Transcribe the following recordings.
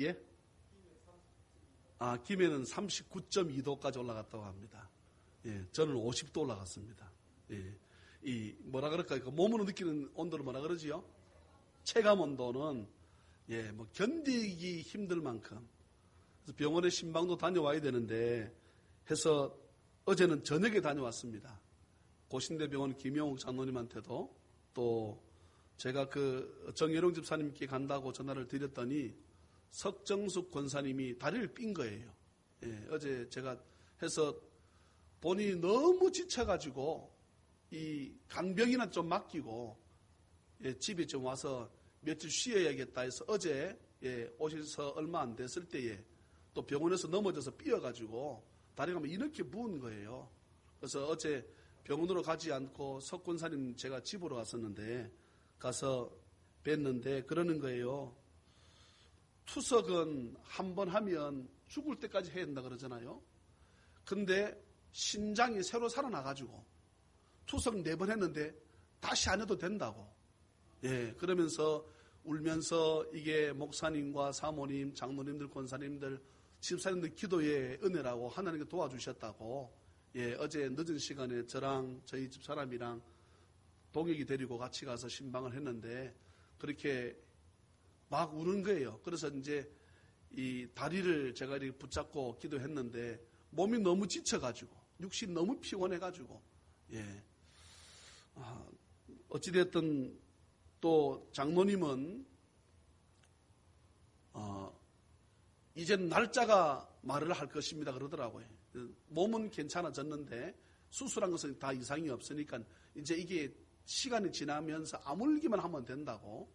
예? 김해는 39.2도까지 올라갔다고 합니다. 예, 저는 50도 올라갔습니다. 예, 뭐라 그럴까요? 그 몸으로 느끼는 온도를 뭐라 그러지요? 체감 온도는 뭐 견디기 힘들 만큼. 그래서 병원에 신방도 다녀와야 되는데 해서 어제는 저녁에 다녀왔습니다. 고신대병원 김영욱 장로님한테도 또 제가 그 정예룡 집사님께 간다고 전화를 드렸더니 석정숙 권사님이 다리를 삔 거예요. 예, 어제 제가 해서 본인이 너무 지쳐가지고 이 간병이나 좀 맡기고 집에 좀 와서 며칠 쉬어야겠다 해서 어제 오셔서 얼마 안 됐을 때에 또 병원에서 넘어져서 삐어가지고 다리가 막 이렇게 부은 거예요. 그래서 어제 병원으로 가지 않고 석 권사님 제가 집으로 갔었는데 가서 뵀는데 그러는 거예요. 투석은 한 번 하면 죽을 때까지 해야 된다 그러잖아요. 근데 신장이 새로 살아나가지고 투석 4번 했는데 다시 안 해도 된다고. 그러면서 울면서 이게 목사님과 사모님, 장로님들, 권사님들, 집사님들 기도의 은혜라고 하나님께 도와주셨다고. 어제 늦은 시간에 저랑 저희 집 사람이랑 동혁이 데리고 같이 가서 신방을 했는데 그렇게 막 우는 거예요. 그래서 이제 이 다리를 제가 이렇게 붙잡고 기도했는데 몸이 너무 지쳐가지고 육신이 너무 피곤해가지고 어찌됐든 또 장로님은 이제는 날짜가 말을 할 것입니다 그러더라고요. 몸은 괜찮아졌는데 수술한 것은 다 이상이 없으니까 이제 이게 시간이 지나면서 아물기만 하면 된다고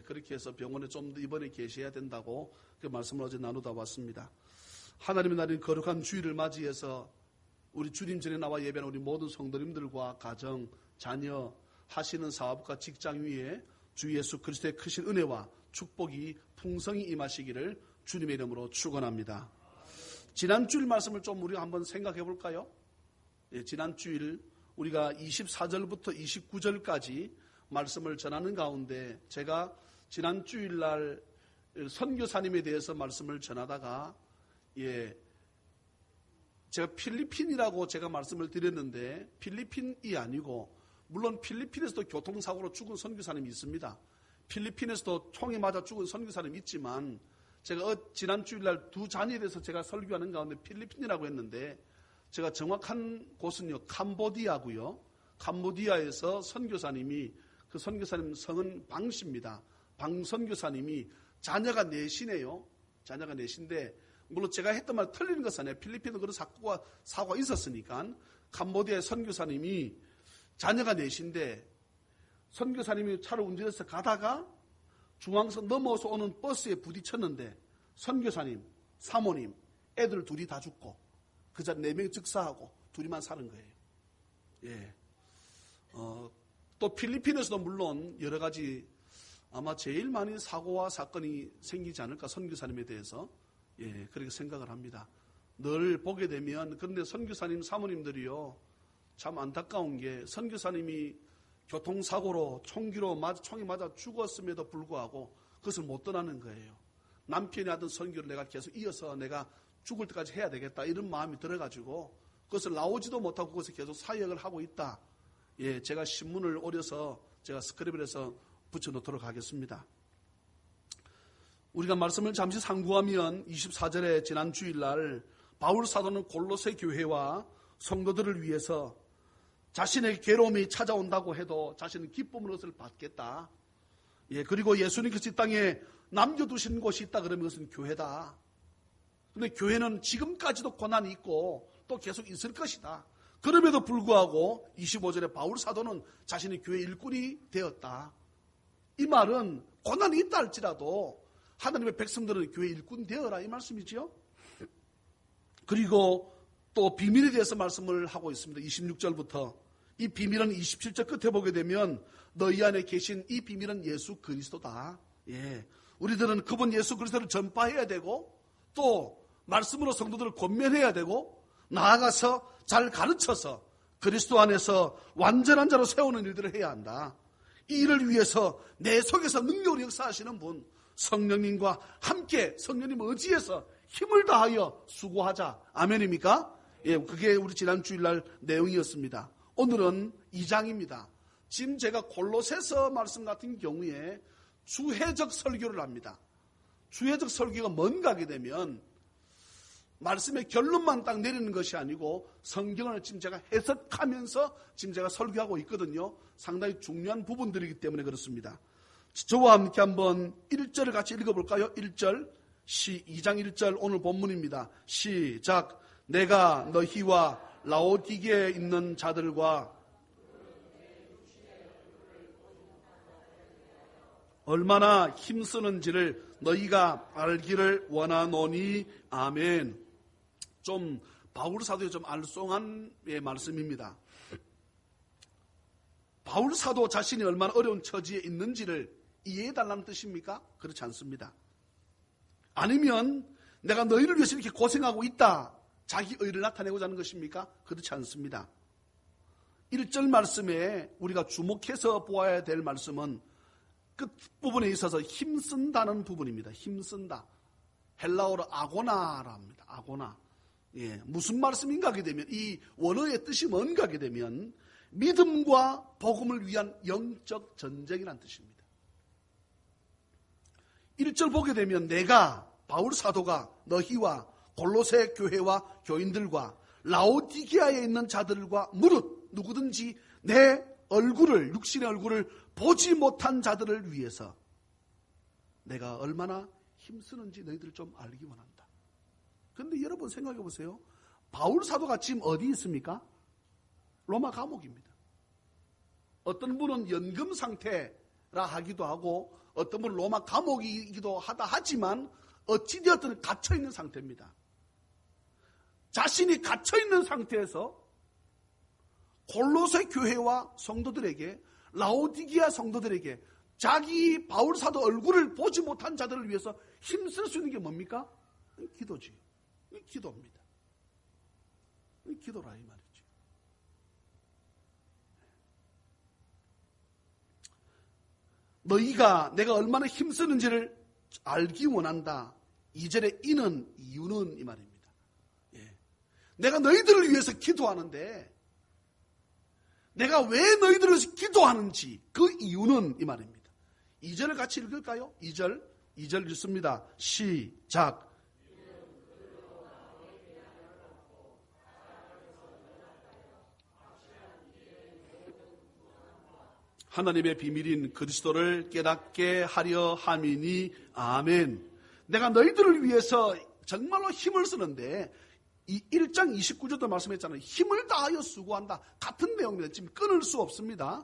그렇게 해서 병원에 좀 더 이번에 계셔야 된다고 그 말씀을 어제 나누다 왔습니다. 하나님의 날인 거룩한 주일을 맞이해서 우리 주님 전에 나와 예배하는 우리 모든 성도님들과 가정, 자녀, 하시는 사업과 직장 위에 주 예수 그리스도의 크신 은혜와 축복이 풍성히 임하시기를 주님의 이름으로 축원합니다. 지난 주일 말씀을 좀 우리가 한번 생각해 볼까요? 지난 주일 우리가 24절부터 29절까지 말씀을 전하는 가운데 제가 지난 주일날 선교사님에 대해서 말씀을 전하다가 제가 필리핀이라고 제가 말씀을 드렸는데 필리핀이 아니고 물론 필리핀에서도 교통사고로 죽은 선교사님이 있습니다. 필리핀에서도 총에 맞아 죽은 선교사님이 있지만 제가 지난 주일날 두 자녀에 대해서 제가 설교하는 가운데 필리핀이라고 했는데 제가 정확한 곳은요 캄보디아고요. 캄보디아에서 선교사님이 그 선교사님 성은 방씨입니다. 방 선교사님이 자녀가 넷이네요. 자녀가 넷인데 물론 제가 했던 말 틀리는 것은 아니에요. 필리핀은 그런 사고가 있었으니까 캄보디아의 선교사님이 자녀가 넷인데 선교사님이 차를 운전해서 가다가 중앙선 넘어서 오는 버스에 부딪혔는데 선교사님, 사모님, 애들 둘이 다 죽고 그 자리 4명이 즉사하고 둘이만 사는 거예요. 또 필리핀에서도 물론 여러 가지 아마 제일 많이 사고와 사건이 생기지 않을까 선교사님에 대해서 그렇게 생각을 합니다. 늘 보게 되면 그런데 선교사님 사모님들이요 참 안타까운 게 선교사님이 교통사고로 총이 맞아 죽었음에도 불구하고 그것을 못 떠나는 거예요. 남편이 하던 선교를 내가 계속 이어서 내가 죽을 때까지 해야 되겠다 이런 마음이 들어가지고 그것을 나오지도 못하고 그것을 계속 사역을 하고 있다. 제가 신문을 오려서 제가 스크랩을 해서 붙여놓도록 하겠습니다. 우리가 말씀을 잠시 상고하면 24절에 지난 주일날 바울 사도는 골로새 교회와 성도들을 위해서 자신의 괴로움이 찾아온다고 해도 자신은 기쁨으로 그것을 받겠다. 그리고 예수님께서 이 땅에 남겨두신 곳이 있다 그러면 그것은 교회다. 그런데 교회는 지금까지도 고난이 있고 또 계속 있을 것이다. 그럼에도 불구하고 25절에 바울 사도는 자신의 교회 일꾼이 되었다. 이 말은 고난이 있다 할지라도 하나님의 백성들은 교회 일꾼 되어라 이 말씀이지요. 그리고 또 비밀에 대해서 말씀을 하고 있습니다. 26절부터 이 비밀은 27절 끝에 보게 되면 너희 안에 계신 이 비밀은 예수 그리스도다. 우리들은 그분 예수 그리스도를 전파해야 되고 또 말씀으로 성도들을 권면해야 되고 나아가서 잘 가르쳐서 그리스도 안에서 완전한 자로 세우는 일들을 해야 한다. 이 일을 위해서 내 속에서 능력으로 역사하시는 분 성령님과 함께 성령님 의지해서 힘을 다하여 수고하자. 아멘입니까? 예, 그게 우리 지난 주일날 내용이었습니다. 오늘은 2장입니다. 지금 제가 골로새서 말씀 같은 경우에 주해적 설교를 합니다. 주해적 설교가 뭔가 하게 되면 말씀의 결론만 딱 내리는 것이 아니고 성경을 지금 제가 해석하면서 지금 제가 설교하고 있거든요. 상당히 중요한 부분들이기 때문에 그렇습니다. 저와 함께 한번 1절을 같이 읽어볼까요? 1절, 2장 1절 오늘 본문입니다. 시작. 내가 너희와 라오디게에 있는 자들과 얼마나 힘쓰는지를 너희가 알기를 원하노니. 아멘. 좀 바울 사도의 좀 알쏭한 말씀입니다. 바울 사도 자신이 얼마나 어려운 처지에 있는지를 이해해달라는 뜻입니까? 그렇지 않습니다. 아니면 내가 너희를 위해서 이렇게 고생하고 있다, 자기 의를 나타내고자 하는 것입니까? 그렇지 않습니다. 1절 말씀에 우리가 주목해서 보아야 될 말씀은 끝부분에 있어서 힘쓴다는 부분입니다. 힘쓴다. 헬라어로 아고나라 합니다. 아고나. 예, 무슨 말씀인가 하게 되면 이 원어의 뜻이 뭔가 하게 되면 믿음과 복음을 위한 영적 전쟁이라는 뜻입니다. 1절 보게 되면 내가 바울 사도가 너희와 골로새 교회와 교인들과 라오디게아에 있는 자들과 무릇 누구든지 내 얼굴을, 육신의 얼굴을 보지 못한 자들을 위해서 내가 얼마나 힘쓰는지 너희들 좀 알기 원한다. 그런데 여러분 생각해 보세요. 바울 사도가 지금 어디 있습니까? 로마 감옥입니다. 어떤 분은 연금 상태라 하기도 하고 어떤 분은 로마 감옥이기도 하다 하지만 어찌되었든 갇혀있는 상태입니다. 자신이 갇혀있는 상태에서 골로새 교회와 성도들에게, 라오디게아 성도들에게 자기 바울 사도 얼굴을 보지 못한 자들을 위해서 힘쓸 수 있는 게 뭡니까? 기도지. 기도입니다. 기도라 이 말이죠. 너희가 내가 얼마나 힘쓰는지를 알기 원한다. 2절의 이유는 이 말입니다. 예. 내가 너희들을 위해서 기도하는데 내가 왜 너희들을 위해서 기도하는지 그 이유는 이 말입니다. 2절을 같이 읽을까요? 2절 읽습니다. 시작. 하나님의 비밀인 그리스도를 깨닫게 하려 함이니. 아멘. 내가 너희들을 위해서 정말로 힘을 쓰는데 이 1장 29절도 말씀했잖아요. 힘을 다하여 수고한다. 같은 내용입니다. 지금 끊을 수 없습니다.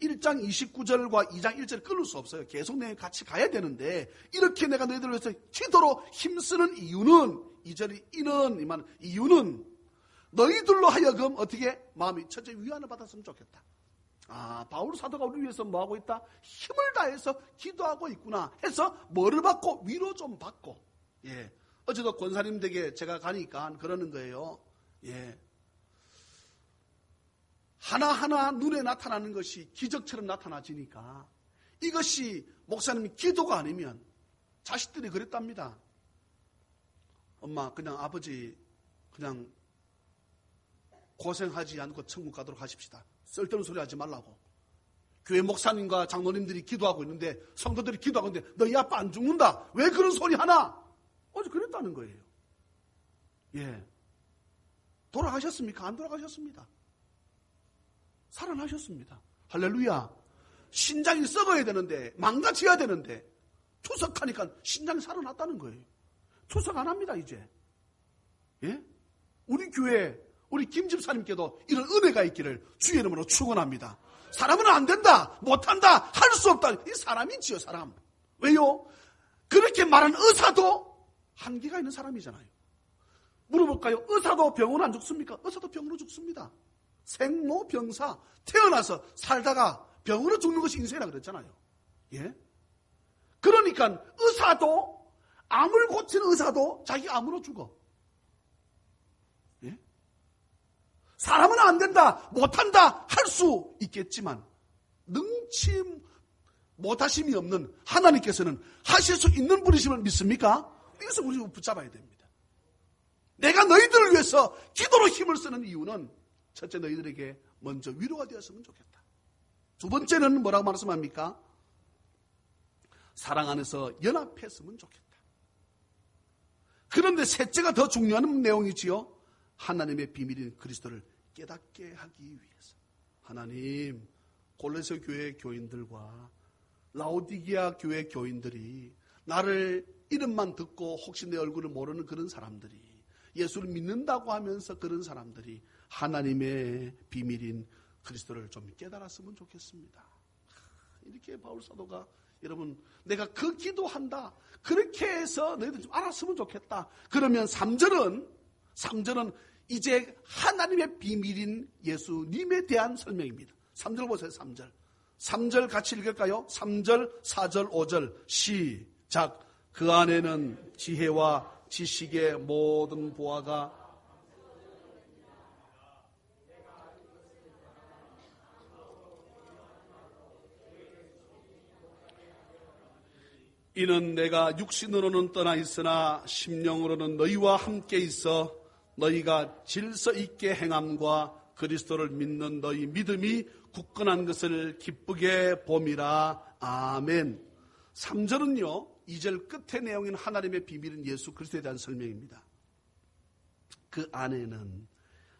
1장 29절과 2장 1절 끊을 수 없어요. 계속 내용 같이 가야 되는데 이렇게 내가 너희들을 위해서 기도로 힘쓰는 이유는 2절이 이유는 너희들로 하여금 어떻게 마음이 첫째 위안을 받았으면 좋겠다. 바울 사도가 우리를 위해서 뭐하고 있다? 힘을 다해서 기도하고 있구나 해서 뭐를 받고? 위로 좀 받고. 예. 어제도 권사님 댁에 제가 가니까 그러는 거예요. 예. 하나하나 눈에 나타나는 것이 기적처럼 나타나지니까 이것이 목사님이 기도가 아니면 자식들이 그랬답니다. 엄마, 그냥 아버지 그냥 고생하지 않고 천국 가도록 하십시다. 쓸데없는 소리 하지 말라고. 교회 목사님과 장로님들이 기도하고 있는데 성도들이 기도하고 있는데 너희 아빠 안 죽는다. 왜 그런 소리 하나? 어제 그랬다는 거예요. 예. 돌아가셨습니까? 안 돌아가셨습니다. 살아나셨습니다. 할렐루야. 신장이 썩어야 되는데 망가져야 되는데 투석하니까 신장이 살아났다는 거예요. 투석 안 합니다 이제. 예? 우리 교회 우리 김 집사님께도 이런 은혜가 있기를 주의 이름으로 축원합니다. 사람은 안 된다, 못한다, 할 수 없다. 이 사람이지요, 사람. 왜요? 그렇게 말한 의사도 한계가 있는 사람이잖아요. 물어볼까요? 의사도 병으로 안 죽습니까? 의사도 병으로 죽습니다. 생로병사, 태어나서 살다가 병으로 죽는 것이 인생이라 그랬잖아요. 예? 그러니까 의사도, 암을 고치는 의사도 자기 암으로 죽어. 사람은 안 된다, 못한다, 할 수 있겠지만 못하심이 없는 하나님께서는 하실 수 있는 분이심을 믿습니까? 이것을 우리가 붙잡아야 됩니다. 내가 너희들을 위해서 기도로 힘을 쓰는 이유는 첫째, 너희들에게 먼저 위로가 되었으면 좋겠다. 두 번째는 뭐라고 말씀합니까? 사랑 안에서 연합했으면 좋겠다. 그런데 셋째가 더 중요한 내용이지요. 하나님의 비밀인 그리스도를 깨닫게 하기 위해서. 하나님, 골로새 교회 교인들과 라오디게아 교회 교인들이 나를 이름만 듣고 혹시 내 얼굴을 모르는 그런 사람들이, 예수를 믿는다고 하면서 그런 사람들이 하나님의 비밀인 그리스도를 좀 깨달았으면 좋겠습니다. 이렇게 바울 사도가, 여러분, 내가 그 기도한다, 그렇게 해서 너희들 좀 알았으면 좋겠다. 그러면 3절은 이제 하나님의 비밀인 예수님에 대한 설명입니다. 3절 보세요. 3절 같이 읽을까요? 3절, 4절, 5절 시작. 그 안에는 지혜와 지식의 모든 보화가 이는 내가 육신으로는 떠나 있으나 심령으로는 너희와 함께 있어 너희가 질서 있게 행함과 그리스도를 믿는 너희 믿음이 굳건한 것을 기쁘게 봄이라. 아멘. 3절은요, 2절 끝의 내용인 하나님의 비밀인 예수 그리스도에 대한 설명입니다. 그 안에는,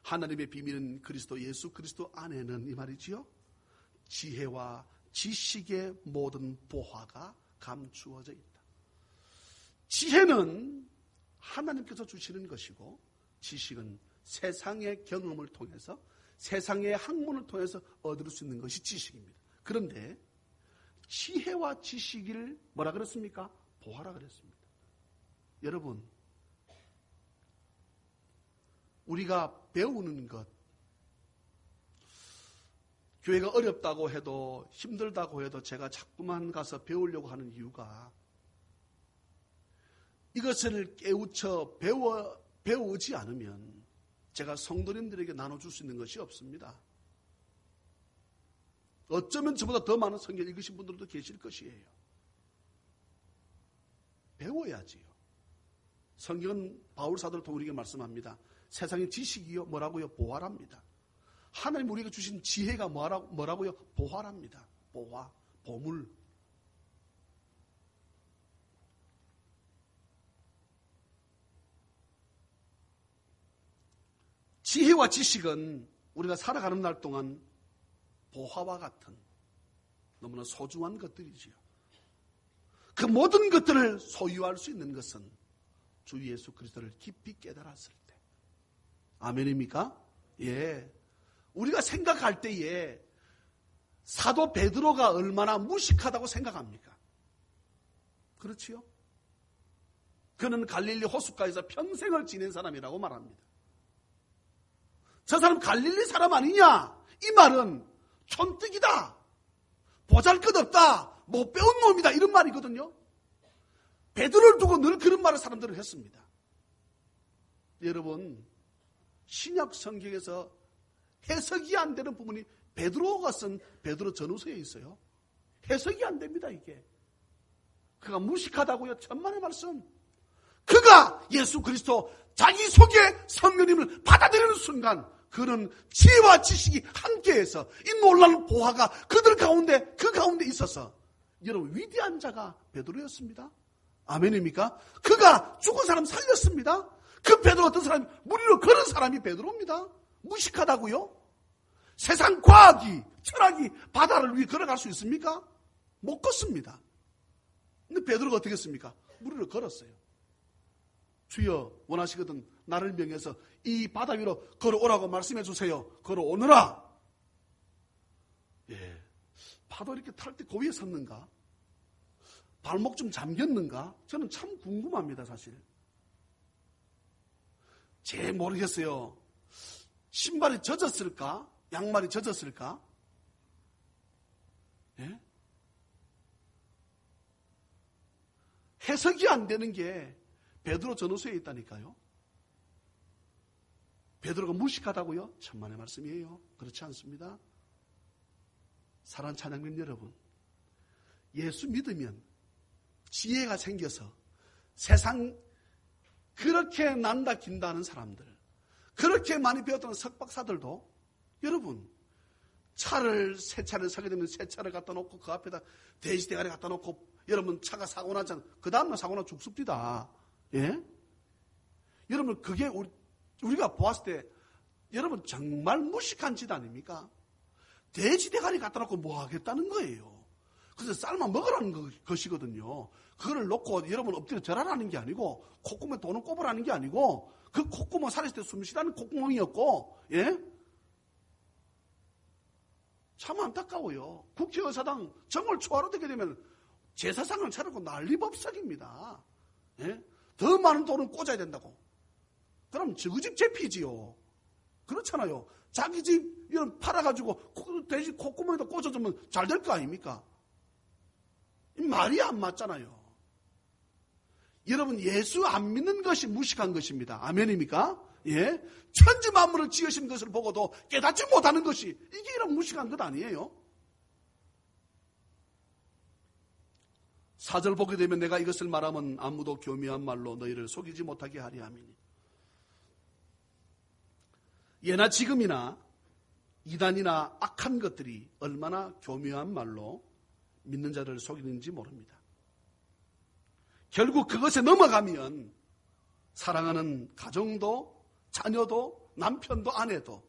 하나님의 비밀인 그리스도, 예수 그리스도 안에는 이 말이지요, 지혜와 지식의 모든 보화가 감추어져 있다. 지혜는 하나님께서 주시는 것이고, 지식은 세상의 경험을 통해서, 세상의 학문을 통해서 얻을 수 있는 것이 지식입니다. 그런데 지혜와 지식을 뭐라 그랬습니까? 보화라 그랬습니다. 여러분, 우리가 배우는 것, 교회가 어렵다고 해도, 힘들다고 해도 제가 자꾸만 가서 배우려고 하는 이유가, 이것을 깨우쳐 배우지 않으면 제가 성도님들에게 나눠줄 수 있는 것이 없습니다. 어쩌면 저보다 더 많은 성경 읽으신 분들도 계실 것이에요. 배워야지요. 성경은 바울 사도를 통해 우리에게 말씀합니다. 세상의 지식이요, 뭐라고요? 보화랍니다. 하나님 우리에게 주신 지혜가 뭐라고요? 보화랍니다. 보화, 보물. 지혜와 지식은 우리가 살아가는 날 동안 보화와 같은 너무나 소중한 것들이지요. 그 모든 것들을 소유할 수 있는 것은 주 예수 그리스도를 깊이 깨달았을 때. 아멘입니까? 예. 우리가 생각할 때에 사도 베드로가 얼마나 무식하다고 생각합니까? 그렇지요? 그는 갈릴리 호숫가에서 평생을 지낸 사람이라고 말합니다. 저 사람 갈릴리 사람 아니냐? 이 말은 촌뜨기다, 보잘것없다, 못 배운 놈이다, 이런 말이거든요. 베드로를 두고 늘 그런 말을 사람들은 했습니다. 여러분, 신약 성경에서 해석이 안 되는 부분이 베드로가 쓴 베드로 전후서에 있어요. 해석이 안 됩니다, 이게. 그가 무식하다고요? 천만의 말씀. 그가 예수 그리스도 자기 속에 성령님을 받아들이는 순간 그는 지혜와 지식이 함께해서 이 놀라운 보화가 그들 가운데, 그 가운데 있어서 여러분, 위대한 자가 베드로였습니다. 아멘입니까? 그가 죽은 사람 살렸습니다. 그 베드로 어떤 사람이 무리로 걸은 사람이 베드로입니다. 무식하다고요? 세상 과학이, 철학이 바다를 위해 걸어갈 수 있습니까? 못 걷습니다. 근데 베드로가 어떻게 했습니까? 무리로 걸었어요. 주여, 원하시거든 나를 명해서 이 바다 위로 걸어오라고 말씀해 주세요. 걸어오느라. 예, 파도 이렇게 탈 때 그 위에 섰는가? 발목 좀 잠겼는가? 저는 참 궁금합니다, 사실. 제 모르겠어요. 신발이 젖었을까? 양말이 젖었을까? 예? 해석이 안 되는 게 베드로 전후서에 있다니까요. 베드로가 무식하다고요? 천만의 말씀이에요. 그렇지 않습니다. 사랑하는 찬양민 여러분, 예수 믿으면 지혜가 생겨서 세상 그렇게 난다 긴다 하는 사람들, 그렇게 많이 배웠던 석박사들도 여러분 새 차를 사게 되면 새 차를 갖다 놓고 그 앞에다 돼지 대가리 갖다 놓고 여러분 차가 사고 나잖아요. 그 다음날 사고 나면 죽습니다. 예? 여러분 그게 우리가 보았을 때 여러분 정말 무식한 짓 아닙니까? 돼지 대가리 갖다 놓고 뭐 하겠다는 거예요. 그래서 삶아 먹으라는 것이거든요. 그거를 놓고 여러분 엎드려 절하라는 게 아니고 콧구멍에 돈을 꼽으라는 게 아니고 그 콧구멍 살았을 때 숨 쉬라는 콧구멍이었고, 예? 참 안타까워요. 국회의사당 정월 초하루 되게 되면 제사상을 차리고 난리법석입니다. 예? 더 많은 돈을 꽂아야 된다고. 그럼 저그 집 제피지요. 그렇잖아요. 자기 집 이런 팔아가지고 돼지 콧구멍에다 꽂아주면 잘 될 거 아닙니까? 말이 안 맞잖아요. 여러분 예수 안 믿는 것이 무식한 것입니다. 아멘입니까? 예? 천지 만물을 지으신 것을 보고도 깨닫지 못하는 것이 이게 이런 무식한 것 아니에요? 4절 보게 되면 내가 이것을 말하면 아무도 교묘한 말로 너희를 속이지 못하게 하리 함이니. 예나 지금이나 이단이나 악한 것들이 얼마나 교묘한 말로 믿는 자를 속이는지 모릅니다. 결국 그것에 넘어가면 사랑하는 가정도 자녀도 남편도 아내도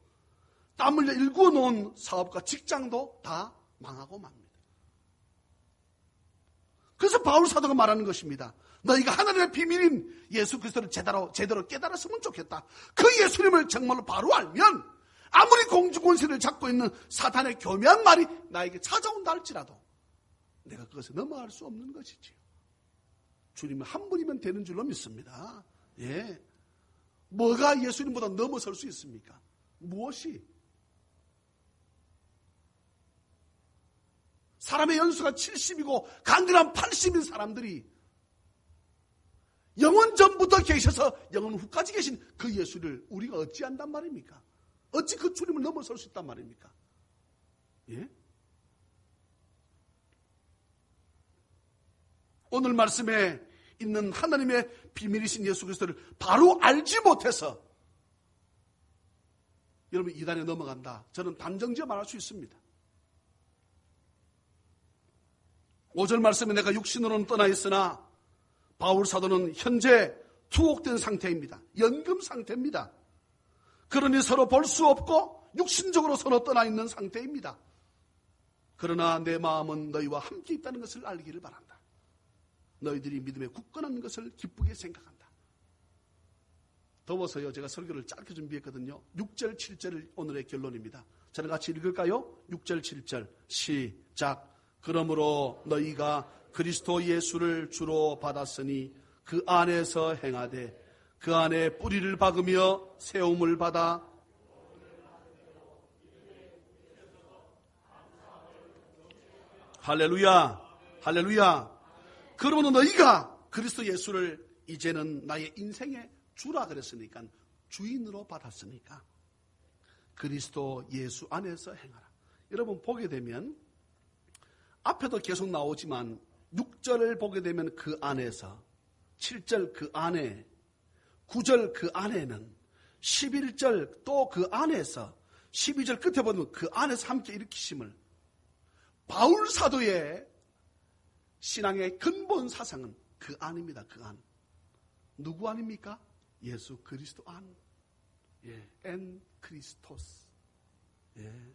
땀 흘려 일구어 놓은 사업과 직장도 다 망하고 맙니다. 그래서 바울 사도가 말하는 것입니다. 너희가 하나님의 비밀인 예수 그리스도를 제대로 깨달았으면 좋겠다. 그 예수님을 정말로 바로 알면 아무리 공주권세를 잡고 있는 사탄의 교묘한 말이 나에게 찾아온다 할지라도 내가 그것에 넘어갈 수 없는 것이지요. 주님은 한 분이면 되는 줄로 믿습니다. 예. 뭐가 예수님보다 넘어설 수 있습니까? 무엇이? 사람의 연수가 70이고 간절한 80인 사람들이 영원 전부터 계셔서 영원 후까지 계신 그 예수를 우리가 어찌 한단 말입니까? 어찌 그 주님을 넘어설 수 있단 말입니까? 예? 오늘 말씀에 있는 하나님의 비밀이신 예수 그리스도를 바로 알지 못해서 여러분 이단에 넘어간다. 저는 단정지어 말할 수 있습니다. 5절 말씀에 내가 육신으로는 떠나 있으나 바울 사도는 현재 투옥된 상태입니다. 연금 상태입니다. 그러니 서로 볼 수 없고 육신적으로 서로 떠나 있는 상태입니다. 그러나 내 마음은 너희와 함께 있다는 것을 알기를 바란다. 너희들이 믿음에 굳건한 것을 기쁘게 생각한다. 더워서요. 제가 설교를 짧게 준비했거든요. 6절, 7절이 오늘의 결론입니다. 저는 같이 읽을까요? 6절, 7절 시작. 그러므로 너희가 그리스도 예수를 주로 받았으니 그 안에서 행하되 그 안에 뿌리를 박으며 세움을 받아 할렐루야 할렐루야. 그러므로 너희가 그리스도 예수를 이제는 나의 인생의 주라 그랬으니까 주인으로 받았으니까 그리스도 예수 안에서 행하라. 여러분 보게 되면 앞에도 계속 나오지만 6절을 보게 되면 그 안에서 7절 그 안에 9절 그 안에는 11절 또 그 안에서 12절 끝에 보면 그 안에서 함께 일으키심을 바울 사도의 신앙의 근본 사상은 그 안입니다. 그 안. 누구 안입니까? 예수 그리스도 안. 예, 엔 크리스토스. 예.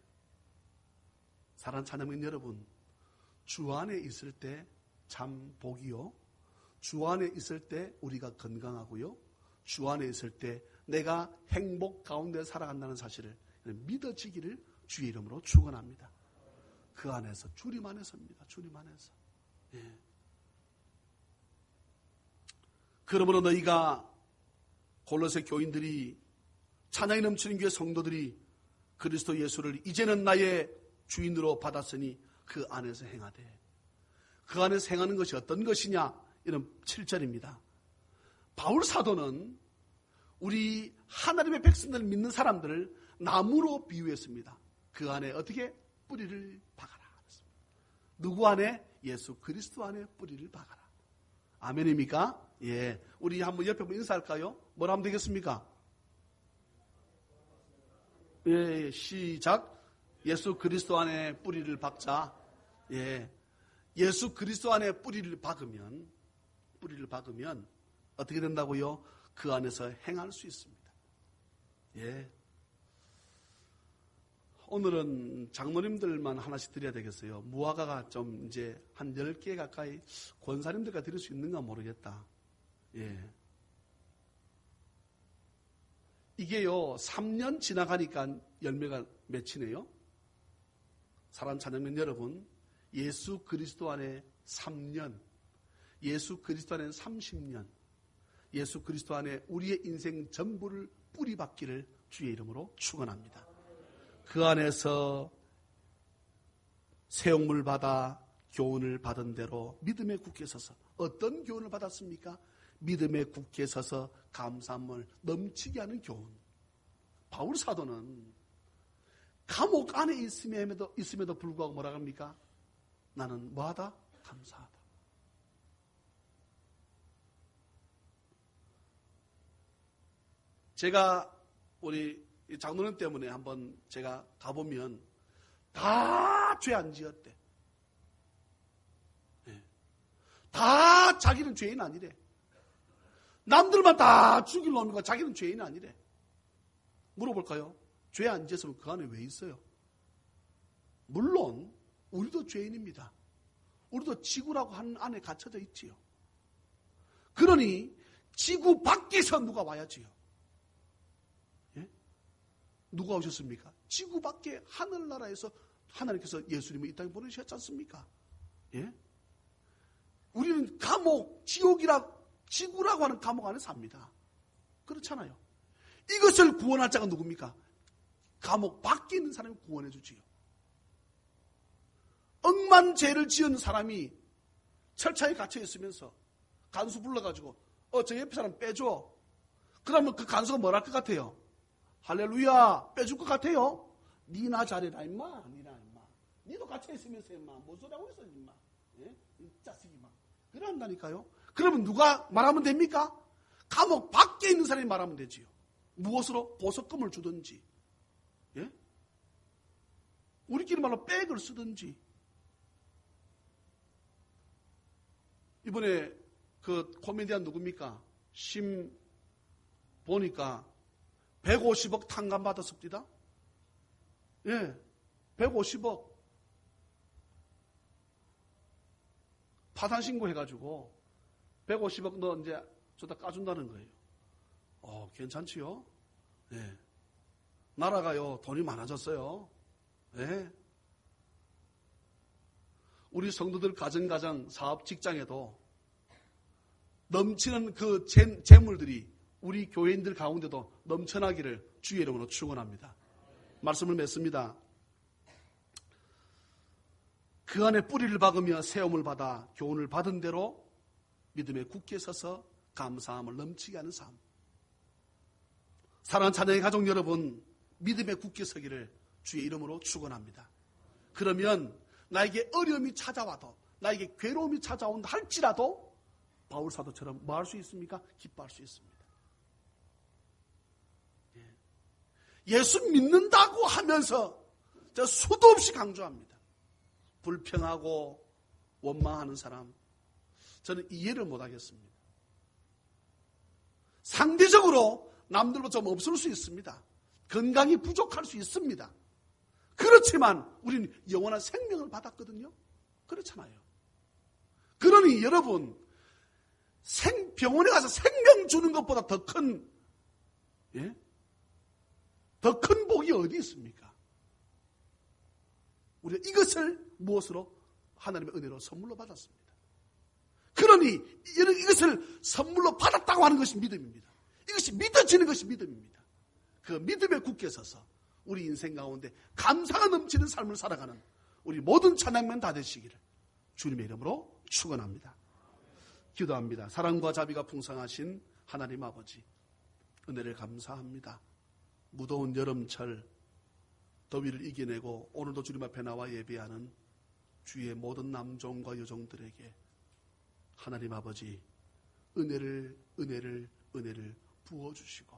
사랑하는 자녀님 여러분, 주 안에 있을 때 참 복이요. 주 안에 있을 때 우리가 건강하고요. 주 안에 있을 때 내가 행복 가운데 살아간다는 사실을 믿어지기를 주의 이름으로 축원합니다. 그 안에서 주님 안에서입니다. 주님 안에서. 예. 그러므로 너희가 골로새 교인들이 찬양이 넘치는 교회 성도들이 그리스도 예수를 이제는 나의 주인으로 받았으니 그 안에서 행하되. 그 안에서 행하는 것이 어떤 것이냐? 이런 7절입니다. 바울 사도는 우리 하나님의 백성들을 믿는 사람들을 나무로 비유했습니다. 그 안에 어떻게 뿌리를 박아라. 누구 안에? 예수 그리스도 안에 뿌리를 박아라. 아멘입니까? 예. 우리 한번 옆에 한번 인사할까요? 뭐라 하면 되겠습니까? 예, 시작. 예수 그리스도 안에 뿌리를 박자. 예. 예수 그리스도 안에 뿌리를 박으면 어떻게 된다고요? 그 안에서 행할 수 있습니다. 예. 오늘은 장로님들만 하나씩 드려야 되겠어요. 무화과가 좀 이제 한 10개 가까이 권사님들과 드릴 수 있는가 모르겠다. 예. 이게요, 3년 지나가니까 열매가 맺히네요. 사랑하는 자녀님 여러분, 예수 그리스도 안에 3년, 예수 그리스도 안에 30년, 예수 그리스도 안에 우리의 인생 전부를 뿌리박기를 주의 이름으로 축원합니다. 그 안에서 세용물 받아 교훈을 받은 대로 믿음에 굳게 서서, 어떤 교훈을 받았습니까? 믿음에 굳게 서서 감사함을 넘치게 하는 교훈. 바울 사도는 감옥 안에 있음에도 불구하고 뭐라 합니까? 나는 뭐하다? 감사하다. 제가 우리 장로님 때문에 한번 제가 가보면 다 죄 안 지었대. 네. 다 자기는 죄인 아니래. 남들만 다 죽일 놈이고 자기는 죄인 아니래. 물어볼까요? 죄 안 지었으면 그 안에 왜 있어요? 물론 우리도 죄인입니다. 우리도 지구라고 하는 안에 갇혀져 있지요. 그러니 지구 밖에서 누가 와야지요. 예? 누가 오셨습니까? 지구 밖에 하늘나라에서 하나님께서 예수님을 이 땅에 보내주셨지 않습니까? 예? 우리는 감옥, 지구라고 하는 감옥 안에 삽니다. 그렇잖아요. 이것을 구원할 자가 누굽니까? 감옥 밖에 있는 사람이 구원해 주지요. 억만 죄를 지은 사람이 철차에 갇혀 있으면서 간수 불러가지고 저 옆에 사람 빼줘. 그러면 그 간수가 뭘 할 것 같아요? 할렐루야 빼줄 것 같아요? 니나 잘해라 임마. 니나 임마. 니도 갇혀 있으면서 임마. 뭔 소리 하고 있어 임마. 예? 이 자식이 막. 그런다니까요. 그러면 누가 말하면 됩니까? 감옥 밖에 있는 사람이 말하면 되지요. 무엇으로? 보석금을 주든지, 예? 우리끼리 말로 백을 쓰든지. 이번에 그 코미디언 누굽니까? 보니까 150억 탕감 받았습니다. 예, 150억. 파산 신고해가지고 150억 너 이제 저다 까준다는 거예요. 괜찮지요? 예. 나라가요, 돈이 많아졌어요. 예. 우리 성도들 가정, 사업, 직장에도 넘치는 그 재물들이 우리 교회인들 가운데도 넘쳐나기를 주의 이름으로 축원합니다. 말씀을 맺습니다. 그 안에 뿌리를 박으며 세움을 받아 교훈을 받은 대로 믿음에 굳게 서서 감사함을 넘치게 하는 삶. 사랑하는 자녀의 가족 여러분, 믿음에 굳게 서기를 주의 이름으로 축원합니다. 그러면 나에게 어려움이 찾아와도, 나에게 괴로움이 찾아온다 할지라도 바울 사도처럼 뭐 할 수 있습니까? 기뻐할 수 있습니다. 예수 믿는다고 하면서 저 수도 없이 강조합니다. 불평하고 원망하는 사람, 저는 이해를 못하겠습니다. 상대적으로 남들보다 좀 없을 수 있습니다. 건강이 부족할 수 있습니다. 그렇지만 우리는 영원한 생명을 받았거든요. 그렇잖아요. 그러니 여러분, 병원에 가서 생명 주는 것보다 더 큰 복이 어디 있습니까? 우리가 이것을 무엇으로? 하나님의 은혜로 선물로 받았습니다. 그러니 이것을 선물로 받았다고 하는 것이 믿음입니다. 이것이 믿어지는 것이 믿음입니다. 그 믿음에 굳게 서서 우리 인생 가운데 감사가 넘치는 삶을 살아가는 우리 모든 찬양men 다 되시기를 주님의 이름으로 축원합니다. 기도합니다. 사랑과 자비가 풍성하신 하나님 아버지, 은혜를 감사합니다. 무더운 여름철 더위를 이겨내고 오늘도 주님 앞에 나와 예배하는 주의 모든 남종과 여종들에게 하나님 아버지 은혜를 부어주시고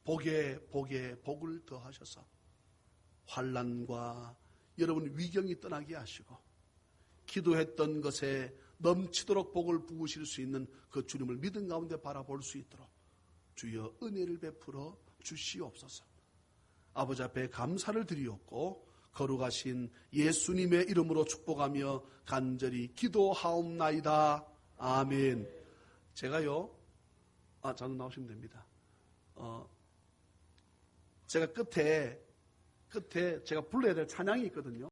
복에 복을 더하셔서 환난과 여러분 위경이 떠나게 하시고 기도했던 것에 넘치도록 복을 부으실 수 있는 그 주님을 믿음 가운데 바라볼 수 있도록 주여 은혜를 베풀어 주시옵소서. 아버지 앞에 감사를 드리옵고 거룩하신 예수님의 이름으로 축복하며 간절히 기도하옵나이다. 아멘. 제가요, 저는 나오시면 됩니다. 제가 끝에 제가 불러야 될 찬양이 있거든요.